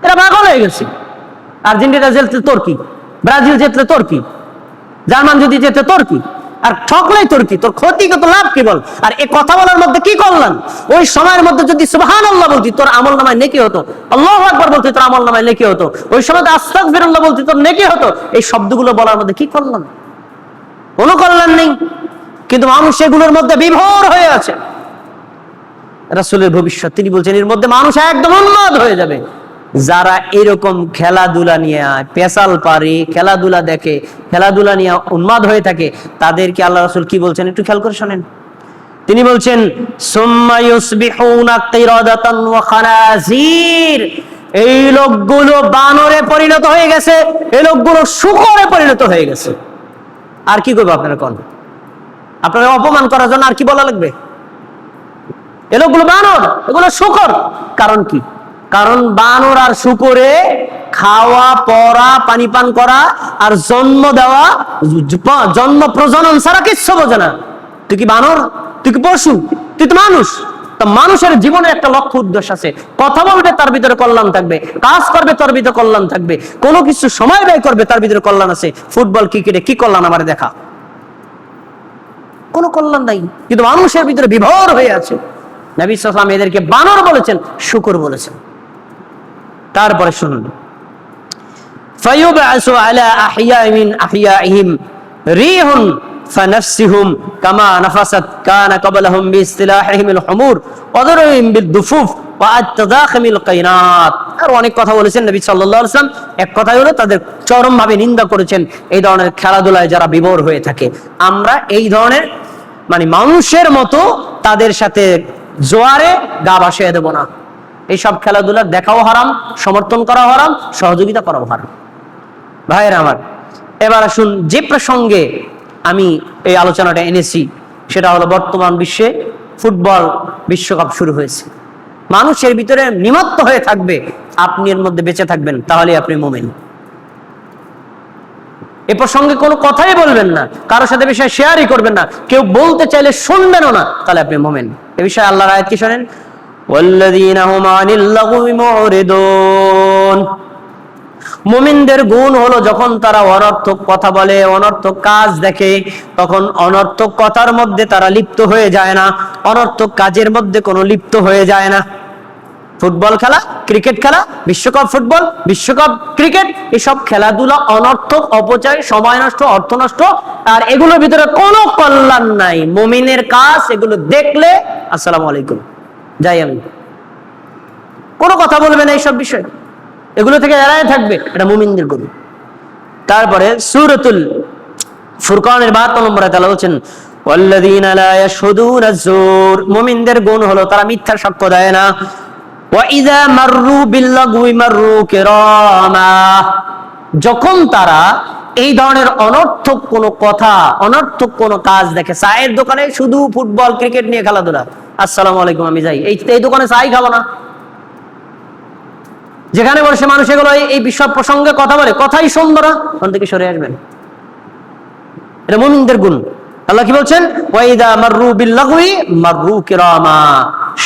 এরা পাগল হয়ে গেছে। আর্জেন্টিনা জিতলে তোর কি, ব্রাজিল জিতলে তোর কি, জার্মান যদি যেতে তোর কি, আর ঠকলেই তোর কি, তোর ক্ষতি কত লাভ কি বল। আর এই কথা বলার মধ্যে কি করলাম? ওই সময়ের মধ্যে যদি সুবহানাল্লাহ বলতি তোর আমল নামায় নেকি হতো, আল্লাহু আকবার বলতি তোর আমল নামায় নেকি হতো, ওই সময় আস্তাগফিরুল্লাহ বলতি তোর নেকি হতো। এই শব্দগুলো বলার মধ্যে কি করলাম? কোনো কল্যাণ নেই। কিন্তু মানুষ এগুলোর মধ্যে বিভোর হয়ে আছে। রাসূলের ভবিষ্যৎ তিনি বলছেন এর মধ্যে মানুষ একদম উন্মাদ হয়ে যাবে। যারা এরকম খেলাধুলা নিয়ে পেশাল পারে, খেলাধুলা দেখে, খেলাধুলা নিয়ে উন্মাদ হয়ে থাকে, তাদেরকে আল্লাহ রাসূল কি বলছেন একটু খেয়াল করে শোনেন। তিনি বলছেন সুম্মা ইউসবিহুনা কিরাদাতান ওয়া খানাজির, এই লোকগুলো বানরে পরিণত হয়ে গেছে, এই লোকগুলো শূকরে পরিণত হয়ে গেছে। আর কি করবে আপনারা কোন? আপনারা অপমান করার জন্য আর কি বলা লাগবে? এ লোকগুলো বানর, এগুলো শূকর। কারণ কি? কারণ বানর আর শূকরে খাওয়া, পড়া, পানি পান করা আর জন্ম দেওয়া, জন্ম প্রজনন ছাড়া কিচ্ছু বোঝে না। তুই কি বানর? তুই কি পশু? তুই তো মানুষ। তা মানুষের জীবনে একটা লক্ষ্য উদ্দেশ্য আছে। কথা বলবে তার ভিতরে কল্যাণ থাকবে, কাজ করবে তার ভিতরে কল্যাণ থাকবে, কোনো কিছু সময় ব্যয় করবে তার ভিতরে কল্যাণ আছে। ফুটবল ক্রিকেটে কি কল্যাণ আমার দেখা? কোনো কল্যাণ নাই। কিন্তু মানুষের ভিতরে বিভোর হয়ে আছে। নবী সাল্লাল্লাহু আলাইহি ওয়াসাল্লাম এদেরকে বানর বলেছেন, শূকর বলেছেন। তারপরে শুনুন, ফায়ুবআসু আলা আহইয়া মিন আহইয়াইহিম রিহুন ফানাফসিহুম কামা নাফাসাত কানা ক্বাবলাহুম বিইসতিলাহিহিমিল হুমুর ওয়া দারহিম বিদ্দুফুফ ওয়া আত-তাদাখিমিল কায়নাত। আর অনেক কথা বলেছেন নবী সাল্লাল্লাহু আলাইহি ওয়াসাল্লাম। এক কথা হলো তাদের চরম ভাবে নিন্দা করেছেন এই ধরনের খেলাধুলায় যারা বিভোর হয়ে থাকে। আমরা এই ধরনের মানে মানুষের মতো তাদের সাথে জোয়ারে গা ভাসিয়ে দেব না। এইসব খেলাধুলা দেখাও হারাম, সমর্থন করা হারাম, সহযোগিতা করাও হারাম। ভাইয়েরা আমার, এবার আসুন যে প্রসঙ্গে আমি এই আলোচনাটা এনেছি সেটা হলো বর্তমান বিশ্বে ফুটবল বিশ্বকাপ শুরু হয়েছে। মানুষের ভিতরে নিমত্ত হয়ে থাকবে, আপনি এর মধ্যে বেঁচে থাকবেন, তাহলে আপনি মুমিন। এ প্রসঙ্গে কোনো কথাই বলবেন না, কারোর সাথে বিষয় শেয়ারই করবেন না, কেউ বলতে চাইলে শুনবেনও না, তাহলে আপনি মুমিন। এ বিষয়ে আল্লাহর আয়াত কি শোনেন, ওয়াল্লাযীনা হুম আনিল লাগwi মুরিদুন। মুমিনদের গুণ হলো যখন তারা অনর্থক কথা বলে, অনর্থক কাজ দেখে, তখন অনর্থক কথার মধ্যে তারা লিপ্ত হয়ে যায় না, অনর্থক কাজের মধ্যে কোনো লিপ্ত হয়ে যায় না। ফুটবল খেলা, ক্রিকেট খেলা, বিশ্বকাপ ফুটবল, বিশ্বকাপ ক্রিকেট, এসব খেলাধুলা অনর্থক, অপচয়, সময় নষ্ট, অর্থ নষ্ট, আর এগুলোর ভিতরে কোনো কল্যাণ নাই। মুমিনের কাজ এগুলো দেখলে আসসালামু আলাইকুম, যাই আমি, কোনো কথা বলবে না এইসব বিষয়, এগুলো থেকে এড়ায় থাকবে, এটা মুমিনদের গুণ। তারপরে সূরাতুল ফুরকানের 72 নম্বরে আয়াতে আল্লাহ বলেন ওয়াল্লাযীনা লা ইয়াশহুদুনা আয-যুর, মুমিনদের গুণ হলো তারা মিথ্যার সাক্ষ্য দেয় না। ওয়া ইযা মাররু বিল-লাগwi মাররু কিরামা, যখন তারা এই ধরনের অনর্থক কোনো কথা, অনর্থক কোনো কাজ দেখে, চায়ের দোকানে শুধু ফুটবল ক্রিকেট নিয়ে খেলাধুলা, আসসালামু আলাইকুম আমি যাই, এই দোকানে চাই খাবো না। যেখানে বসে মানুষ এগুলো এই বিষয় প্রসঙ্গে কথা বলে, কথাই সুন্দর, ওখান থেকে সরে আসবেন। এটা মুমিনদের গুণ। আল্লাহ কি বলছেন, ওয়াইদা মাররু বিল-লাগwi মাররু কিরামা,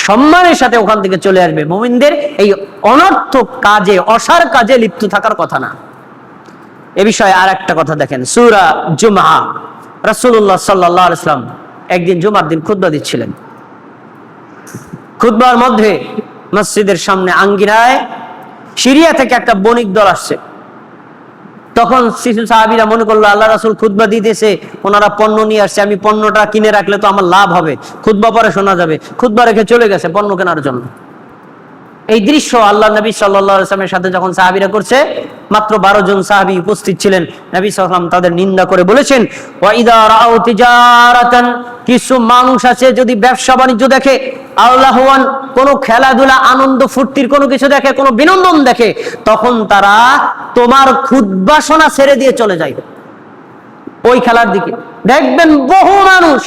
সম্মানের সাথে ওখান থেকে চলে আসবে। মুমিনদের এই অনর্থক কাজে, অসার কাজে লিপ্ত থাকার কথা না। এ বিষয়ে আর একটা কথা দেখেন, সূরা জুমআ, রাসূলুল্লাহ সাল্লাল্লাহু আলাইহি ওয়াসাল্লাম একদিন জুমার দিন খুতবা দিচ্ছিলেন। খুতবার মধ্যে মসজিদের সামনে আঙ্গিনায় সিরিয়া থেকে একটা বণিক দল আসছে। তখন শিশু সাহাবীরা মনে করলো আল্লাহ রাসূল খুতবা দিতেছে, ওনারা পণ্য নিয়ে আসছে, আমি পণ্যটা কিনে রাখলে তো আমার লাভ হবে, খুতবা পরে শোনা যাবে। খুতবা রেখে চলে গেছে পণ্য কেনার জন্য। এই দৃশ্য আল্লাহ নবী সাল্লাল্লাহু আলাইহি ওয়াসাল্লামের সাথে যখন সাহাবীরা করছে, মাত্র 12 জন সাহাবী উপস্থিত ছিলেন। নবী সাল্লাল্লাহু আলাইহি ওয়াসাল্লাম তাদের নিন্দা করে বলেছেন, ওয়া ইযা রাআউ তিজারাতান, কিছু মানুষ আছে যদি ব্যবসা বাণিজ্য দেখে, আল্লাহওয়ান, কোনো খেলাধুলা আনন্দ ফুর্তির কোনো কিছু দেখে, কোনো বিনোদন দেখে, তখন তারা তোমার খুতবা শোনা ছেড়ে দিয়ে চলে যায় ওই খেলার দিকে। দেখবেন বহু মানুষ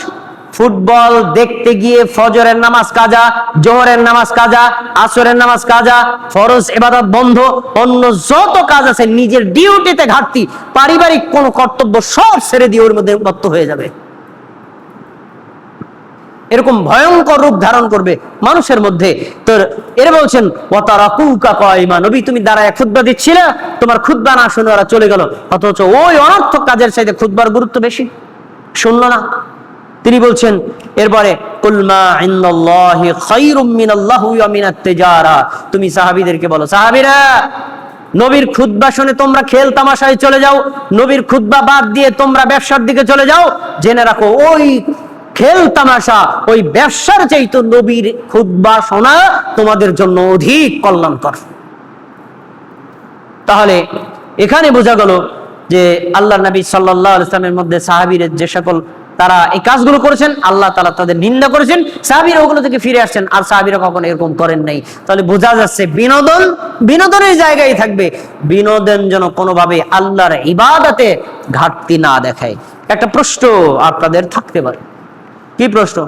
ফুটবল দেখতে গিয়ে ফজরের নামাজ কাজা, জোহরের নামাজ কাজা, আসরের নামাজ কাজা, ফরজ ইবাদত বন্ধ, অন্য যত কাজ আছে, নিজের ডিউটিতে ঘাটতি, পারিবারিক কোন কর্তব্য সব ছেড়ে দিয়ে ওর মধ্যে মত্ত হয়ে যাবে। এরকম ভয়ঙ্কর রূপ ধারণ করবে মানুষের মধ্যে। তো এর বলছেন ওয়াতারাকুকা কায়মা, নবী তুমি দাঁড়ায় খুতবা দিচ্ছিলে, তোমার খুতবা না শুনে ওরা চলে গেল, অথচ ওই অনর্থক কাজের চাইতে খুতবার গুরুত্ব বেশি, শুনলো না। তিনি বলছেন এরপরে কুল মা ইনদাল্লাহি খায়রুম মিনাল্লাহি ওয়া মিনাত তিজারা, তুমি সাহাবীদেরকে বলো, সাহাবীরা নবীর খুতবা শুনে তোমরা খেল তামাশায় চলে যাও, নবীর খুতবা বাদ দিয়ে তোমরা ব্যবসার দিকে চলে যাও, জেনে রাখো ওই খেল তামাশা, ওই ব্যবসার চাইতে নবীর খুতবা শোনা তোমাদের জন্য অধিক কল্যাণকর। তাহলে এখানে বোঝা গেল যে আল্লাহ নবী সাল্লাল্লাহু আলাইহি ওয়াসাল্লামের মধ্যে সাহাবীরা যে সকল তারা এই কাজগুলো করেছেন, আল্লাহ তাআলা তাদের নিন্দা করেছেন, সাহাবীরা ওগুলো থেকে ফিরে আসছেন, আর সাহাবীরা কখনো এরকম করেন নাই। তাহলে বোঝা যাচ্ছে বিনোদনের জায়গায় থাকবে, বিনোদন যেন কোনোভাবে আল্লাহর ইবাদতে ঘাটতি না দেখায়। একটা প্রশ্ন আপনাদের থাকতে পারে, কি প্রশ্ন?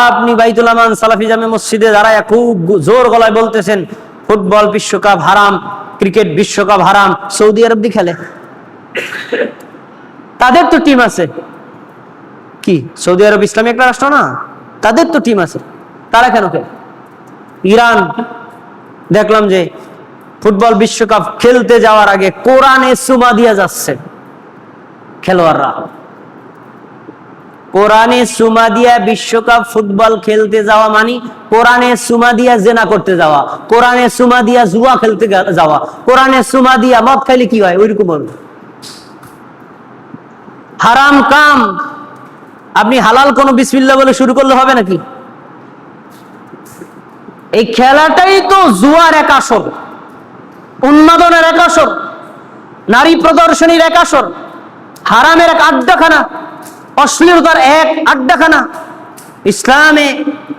আপনি বাইতুল আমান সালাফি জামে মসজিদে দাঁড়ায় খুব জোর গলায় বলতেছেন ফুটবল বিশ্বকাপ হারাম, ক্রিকেট বিশ্বকাপ হারাম, সৌদি আরব দি খেলে, তাদের তো টিম আছে। কি সৌদি আরব ইসলামিক একটা রাষ্ট্র না? তাদের তো টিম আছে, তারা কেন খেলে? ইরান দেখলাম যে ফুটবল বিশ্বকাপ খেলতে যাওয়ার আগে কোরআনে সুমা দিয়া যাচ্ছে খেলোয়াড়রা। কোরআনে সুমা দিয়া বিশ্বকাপ ফুটবল খেলতে যাওয়া মানে কোরআনে সুমা দিয়া জেনা করতে যাওয়া, কোরআনে সুমা দিয়া জুয়া খেলতে যাওয়া, কোরআনে সুমা দিয়া মদ খাইলে কি হয় ওইরকম হারাম কাম। আপনি হালাল কোন বিসমিল্লাহ বলে শুরু করলে হবে নাকি? এই খেলাটাই তো জুয়ার এক আসর, উন্মাদনের এক আসর, নারী প্রদর্শনীর এক আসর, হারামের এক আড্ডাখানা, অশ্লীলতার এক আড্ডাখানা। ইসলামে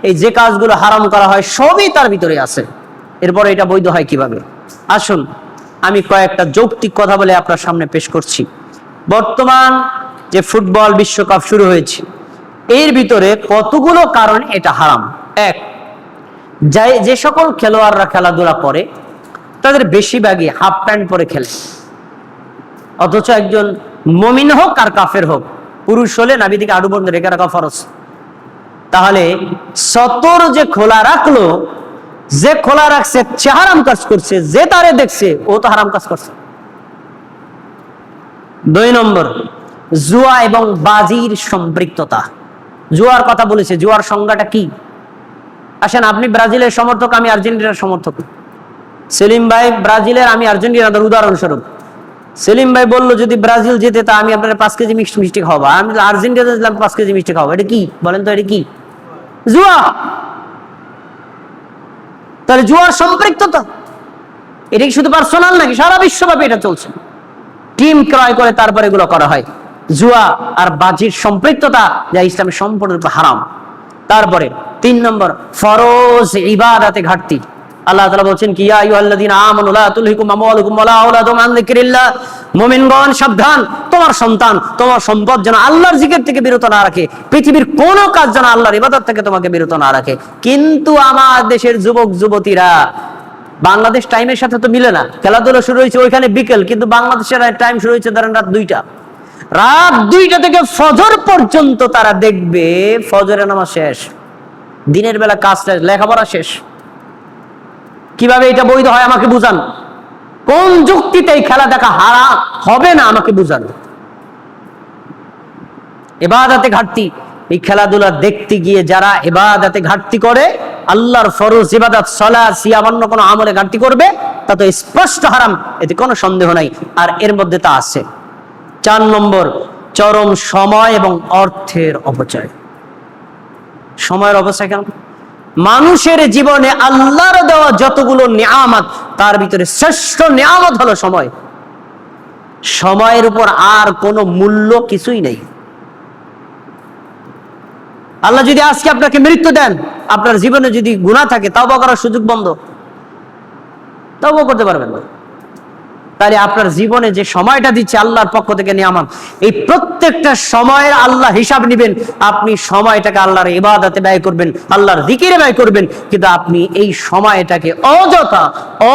এই যে কাজগুলো হারাম করা হয় সবই তার ভিতরে আছে, এরপরে এটা বৈধ হয় কিভাবে? আসুন আমি কয়েকটা যৌক্তিক কথা বলে আপনার সামনে পেশ করছি। বর্তমান যে ফুটবল বিশ্বকাপ শুরু হয়েছে এর ভিতরে কতগুলো কারণ এটা হারাম। এক, যে সকল খেলোয়াড়রা খেলাধুলা করে তাদের বেশিরভাগই হাফ প্যান্ট পরে খেলে, অথচ একজন মুমিন হোক আর কাফের হোক, পুরুষ হলে নাভি থেকে আড়ু পর্যন্ত রেখে রাখা ফরজ। তাহলে সতর যে খোলা রাখলো, যে খোলা রাখছে সে হারাম কাজ করছে, যে তারে দেখছে ও তো হারাম কাজ করছে। 2 নম্বর, জুয়া এবং বাজির সম্পৃক্ততা। জুয়ার কথা বলেছে, জুয়ার সংজ্ঞাটা কি? আসেন, আপনি ব্রাজিলের সমর্থক, আমি আর্জেন্টিনার সমর্থক। সেলিম ভাই ব্রাজিলের, আমি আর্জেন্টিনার। উদাহরণস্বরূপ সেলিম ভাই বললো যদি ব্রাজিল জেতে তা আমি আপনার 5 কেজি মিষ্টি খাওয়াবো, আমি আর্জেন্টিনা দিলাম 5 কেজি মিষ্টি খাওয়াবো। এটা কি বলেন তো? এটা কি? জুয়া। তাহলে জুয়ার সম্পৃক্ততা এটা কি শুধু পার্সোনাল নাকি? সারা বিশ্বব্যাপী এটা চলছে। টিম ক্রয় করে তারপরে এগুলো করা হয়। জুয়া আর বাজির সম্পৃক্ততা যা ইসলামের সম্পূর্ণরূপে হারাম। তারপরে 3 নম্বর, ফরজ ইবাদতে ঘাটতি। আল্লাহ তাআলা বলছেন কি, ইয়া আইয়ুহাল্লাযীনা আমানু লা তুলহিকুম আমওয়ালুকুম ওয়ালা আওলাদুকুম আন যিকরিল্লাহ, মুমিনগণ সাবধান, তোমার সন্তান তোমার সম্পদ যেন আল্লাহর জিকির থেকে বিরত না রাখে, পৃথিবীর কোন কাজ যেন আল্লাহর ইবাদত থেকে তোমাকে বিরত না রাখে। কিন্তু আমার দেশের যুবক যুবতীরা, বাংলাদেশ টাইমের সাথে তো মিলে না, খেলাধুলা শুরু হয়েছে ওইখানে বিকেল, কিন্তু বাংলাদেশের টাইম শুরু হয়েছে ধরেন রাত 2টা। রাত 2টা থেকে ফজর পর্যন্ত তারা দেখবে, ফজরের নামাজ শেষ, দিনের বেলা কাজ শেষ, লেখাপড়া শেষ। কিভাবে এটা বৈধ হয় আমাকে বুঝান। কোন যুক্তিতে এই খেলা দেখা হারাম হবে না আমাকে বুঝান। ইবাদতে ঘাটতি, এই খেলাধুলা দেখতে গিয়ে যারা ইবাদতে ঘাটতি করে, আল্লাহর ফরজ ইবাদত সালাত সিয়াম অন্য কোনো আমলে ঘাটতি করবে, তা তো স্পষ্ট হারাম, এতে কোনো সন্দেহ নাই। আর এর মধ্যে তা আছে। 4 নম্বর, চরম সময় এবং অর্থের অপচয়। সময়ের অপচয় কেন? মানুষের জীবনে আল্লাহর দেওয়া যতগুলো নিয়ামত, তার ভিতরে শ্রেষ্ঠ নিয়ামত হলো সময়। সময়ের উপর আর কোনো মূল্য কিছুই নেই। আল্লাহ যদি আজকে আপনাকে মৃত্যু দেন, আপনার জীবনে যদি গুনাহ থাকে, তওবা করার সুযোগ বন্ধ, তওবা করতে পারবেন না। তাহলে আপনার জীবনে যে সময়টা দিচ্ছে আল্লাহর পক্ষ থেকে নিয়ামত, এই প্রত্যেকটা সময়ের আল্লাহ হিসাব নেবেন। আপনি সময়টাকে আল্লাহর ইবাদতে ব্যয় করবেন, আল্লাহর জিকিরে ব্যয় করবেন, কিন্তু আপনি এই সময়টাকে অযথা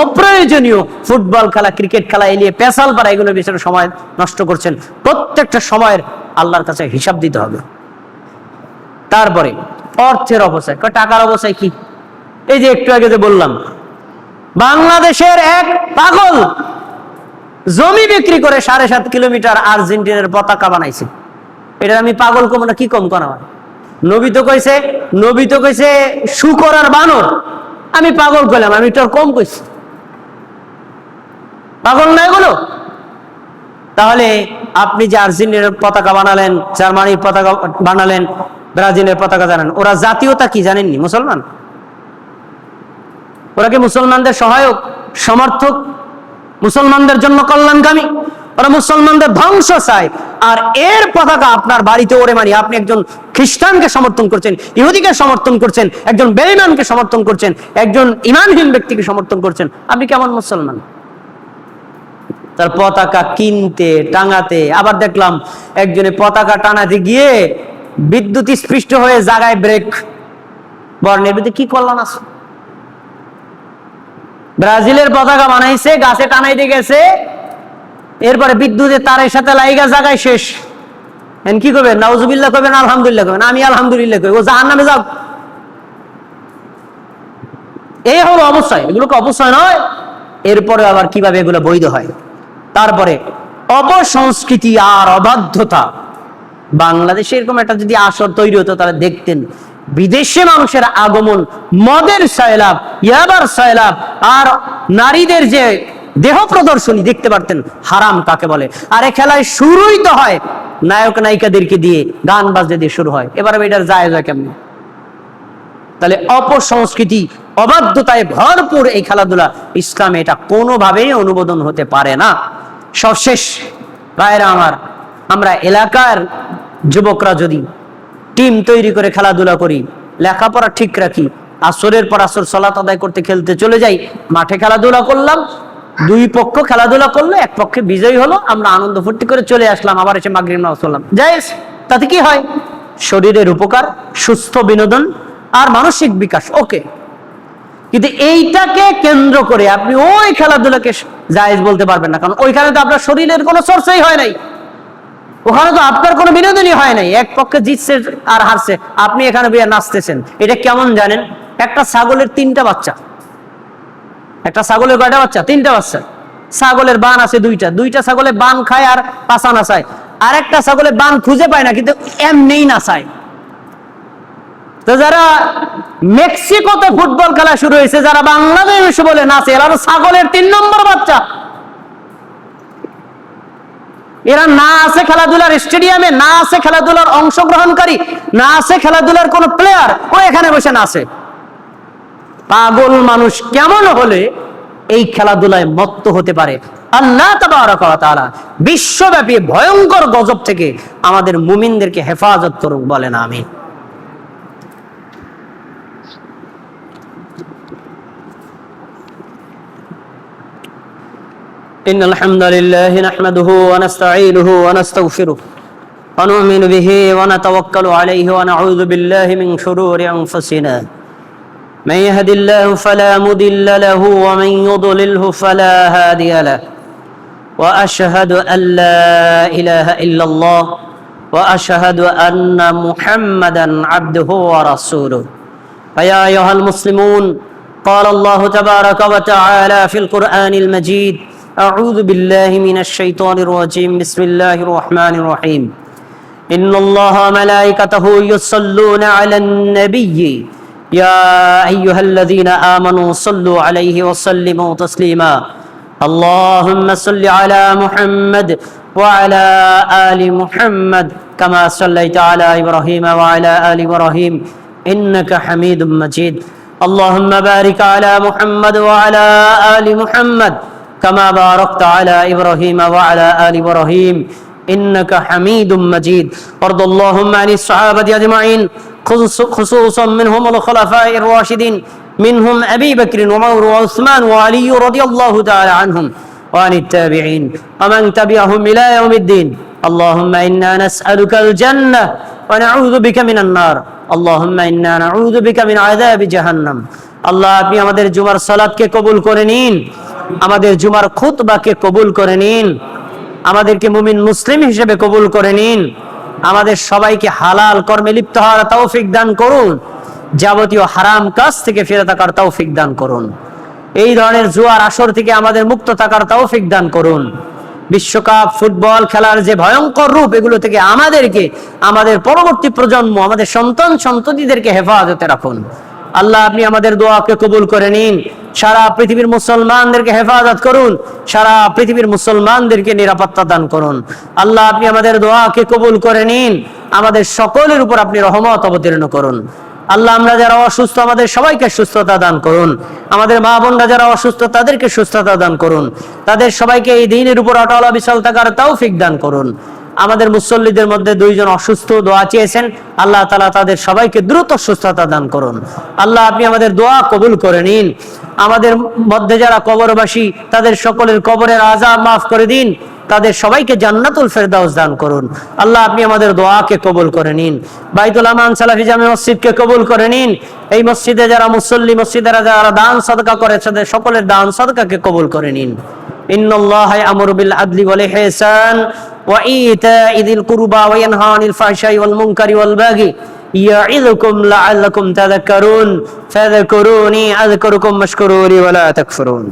অপ্রয়োজনীয় ফুটবল খেলা, ক্রিকেট খেলা, এলিয়ে পেশাল পাড়া, এগুলোর বিষয়ে সময় নষ্ট করছেন। প্রত্যেকটা সময়ের আল্লাহর কাছে হিসাব দিতে হবে। তারপরে অর্থের অপচয়। টাকার অপচয় কি? এই যে একটু আগে যে বললাম, বাংলাদেশের এক পাগল জমি বিক্রি করে 7.5 কিলোমিটার আর্জেন্টিনার পতাকা বানাইছে। এটা আমি পাগল কম না, কি কম করা হয়? নবী তো কইছে শুকর আর বানর, আমি পাগল কইলাম, আমি তোর কম কইছি? পাগল না এগুলো? তাহলে আপনি যে আর্জেন্টিনার পতাকা বানালেন, জার্মানির পতাকা বানালেন, ব্রাজিলের পতাকা জানেন, ওরা জাতীয়তা কি জানেননি? মুসলমান। ওরা কি মুসলমানদের সহায়ক, সমর্থক, মুসলমানদের জন্য কল্যাণকামী? ওরা মুসলমানদের ধ্বংস চায়। আর এর পতাকা আপনার বাড়িতে ওরে মারি, আপনি একজন খ্রিস্টানকে সমর্থন করছেন, ইহুদিকে সমর্থন করছেন, একজন বেঈমানকে সমর্থন করছেন, একজন ঈমানহীন ব্যক্তিকে সমর্থন করছেন, আপনি কেমন মুসলমান? তার পতাকা কিনতে টাঙাতে, আবার দেখলাম একজনে পতাকা টানাতে গিয়ে বিদ্যুৎ স্পৃষ্ট হয়ে জায়গায় ব্রেক বর্ণের ভিতরে কি করলাম আছে। ব্রাজিলের পতাকা বানাইছে, গাছে টানাইতে গেছে, এরপরে বিদ্যুতের তারের সাথে লাইগা জায়গায় শেষ। কি করবেন? নাউজুবিল্লাহ করবেন, আলহামদুলিল্লাহ করবেন? আমি আলহামদুলিল্লাহ করি, ও জাহান্নামে যাও। এই হলো অবশ্যই, এগুলোকে অবশ্যই নয়। এরপরে আবার কিভাবে এগুলো বৈধ হয়? তারপরে অপসংস্কৃতি আর অবাধ্যতা। বাংলাদেশে এরকম একটা যদি আসর তৈরি হতো, তাহলে দেখতেন বিদেশে মানুষের আগমন, মদের সয়লাভ, ইয়াবার সয়লাভ, আর নারীদের যে দেহ প্রদর্শনী দেখতে পারতেন। হারাম কাকে বলে? আর এই খেলায় শুরুই তো হয় নায়ক নায়িকাদেরকে দিয়ে, গান বাজতে দিয়ে শুরু হয়। এবার এটার জায়েজ হয় কেমন? তাহলে অপসংস্কৃতি, অবাধ্যতায় ভরপুর এই খেলাধুলা, ইসলামে এটা কোনোভাবেই অনুমোদন হতে পারে না। সবশেষ ভাইরা আমার, আমরা এলাকার যুবকরা যদি টিম তৈরি করে খেলাধুলা করি, লেখাপড়া ঠিক রাখি, আসরের পর আসর সালাত আদায় করতে খেলতে চলে যাই, মাঠে খেলাধুলা করলাম, দুই পক্ষ খেলাধুলা করলো, এক পক্ষে বিজয়ী হলো, আমরা আনন্দ ফুর্তি করে চলে আসলাম, আবার এসে মাগরিব নামাজ পড়লাম, জায়েজ। তাতে কি হয়? শরীরের উপকার, সুস্থ বিনোদন আর মানসিক বিকাশ, ওকে। কিন্তু এইটাকে কেন্দ্র করে আপনি ওই খেলাধুলাকে জায়েজ বলতে পারবেন না, কারণ ওইখানে তো আপনার শরীরের কোনো চর্চাই হয় নাই, ওখানে তো আপনার কোনো বিনোদনই হয় নাই। এক পক্ষে জিতছে আর হারছে, আপনি এখানে বিয়ে নাচতেছেন। এটা কেমন জানেন? একটা ছাগলের 3টা বাচ্চা। একটা ছাগলের কয়টা বাচ্চা? 3টা বাচ্চা। ছাগলের বান আছে 2টা ছাগলে বান খায় আর পাছা নাচায়, আর একটা ছাগলে বান খুঁজে পায় না, কিন্তু এমনিই নাচায়। তো যারা মেক্সিকোতে ফুটবল খেলা শুরু হয়েছে, যারা বাংলাদেশে বলে নাচে, এরা ছাগলের 3 নম্বর বাচ্চা। এরা না আছে খেলাধুলার স্টেডিয়ামে, না আছে খেলাধুলার অংশগ্রহণকারী, না আছে খেলাধুলার কোন প্লেয়ার, ও এখানে বসে নাচে। পাগল মানুষ কেমন হলে এই খেলাধুলায় মত্ত হতে পারে? আল্লাহ তাবারাক ওয়া তাআলা বিশ্বব্যাপী ভয়ঙ্কর গজব থেকে আমাদের মুমিনদেরকে হেফাজত করুক, বলেন আমিন। إن الحمد لله نحمده ونستعينه ونستغفره ونؤمن به ونتوكل عليه ونعوذ بالله من شرور أنفسنا من يهد الله فلا مضل له ومن يضلله فلا هادي له وأشهد أن لا إله إلا الله وأشهد أن محمدا عبده ورسوله فيا أيها المسلمون قال الله تبارك وتعالى في القرآن المجيد أعوذ بالله من الشيطان الرجيم بسم الله الرحمن الرحيم إن الله وملائكته يصلون على النبي يا أيها الذين آمنوا صلوا عليه وسلموا تسليما اللهم صل على محمد وعلى آل محمد كما صليت على إبراهيم وعلى آل إبراهيم إنك حميد مجيد اللهم بارك على محمد وعلى آل محمد كما باركت على إبراهيم وعلى آل إبراهيم إنك حميد مجيد وارض اللهم عن الصحابة أجمعين خصوصا منهم الخلفاء الراشدين منهم أبي بكر وعمر وعثمان وعلي رضي الله تعالى عنهم وعن التابعين ومن تبعهم إلى يوم الدين اللهم إنا نسألك الجنة ونعوذ بك من النار اللهم إنا نعوذ بك من عذاب جهنم আল্লাহ আপনি আমাদের জুমার সালাতকে কবুল করে নিন, আমাদের জুমার খুতবাকে কবুল করে নিন, আমাদেরকে মুমিন মুসলিম হিসেবে কবুল করে নিন। আমাদের সবাইকে হালাল কর্মে লিপ্ত হওয়ার তৌফিক দান করুন, যাবতীয় হারাম কাজ থেকে ফিরে থাকার তৌফিক দান করুন। এই ধরনের জুয়ার আসর থেকে আমাদের মুক্ত থাকার তৌফিক দান করুন। বিশ্বকাপ ফুটবল খেলার যে ভয়ঙ্কর রূপ, এগুলো থেকে আমাদেরকে, আমাদের পরবর্তী প্রজন্ম, আমাদের সন্তান সন্ততিদেরকে হেফাজতে রাখুন। আল্লাহ, আপনি আমাদের দোয়াকে কবুল করে নিন। সারা পৃথিবীর মুসলমানদেরকে হেফাজত করুন, সারা পৃথিবীর মুসলমানদেরকে নিরাপত্তা দান করুন। আল্লাহ, আপনি আমাদের দোয়াকে কবুল করে নিন। আমাদের সকলের উপর আপনি রহমত অবতীর্ণ করুন। আল্লাহ, আমরা যারা অসুস্থ আমাদের সবাইকে সুস্থতা দান করুন। আমাদের মা বোনরা যারা অসুস্থ তাদেরকে সুস্থতা দান করুন। তাদের সবাইকে এই দ্বীনের উপর অটল অবিচল থাকার তৌফিক দান করুন। আমাদের মুসল্লিদের মধ্যে 2 জন অসুস্থ, দোয়া চেয়েছেন, আল্লাহ তাআলা তাদের সবাইকে দ্রুত সুস্থতা দান করুন। আল্লাহ, আপনি আমাদের দোয়া কবুল করে নিন। আমাদের মধ্যে যারা কবরবাসী তাদের সকলের কবরের আযাব মাফ করে দিন। তাদের সবাইকে জান্নাতুল ফেরদাউস দান করুন। আল্লাহ, আপনি আমাদের দোয়াকে কবুল করে নিন। বাইতুল আমান সালাফি জামে মসজিদকে কবুল করে নিন। এই মসজিদে যারা মুসল্লি, মসজিদের যারা দান সাদকা করে, তাদের সকলের দান সাদকাকে কবুল করে নিন। ইন্নাল্লাহা ইয়ামুরু বিল আদলি ওয়াল ইহসান ওয়া ইতা'i যিল কুরবা ওয়া ইয়ানহা আনিল ফাহশাই ওয়াল মুনকারি ওয়াল বাগি ইয়া'iযুকুম লা'আল্লাকুম তাযাক্কারুন ফাযাকুরুনি আযকুরুকুম ওয়াশকুরু লি ওয়া লা তাকফুরুন।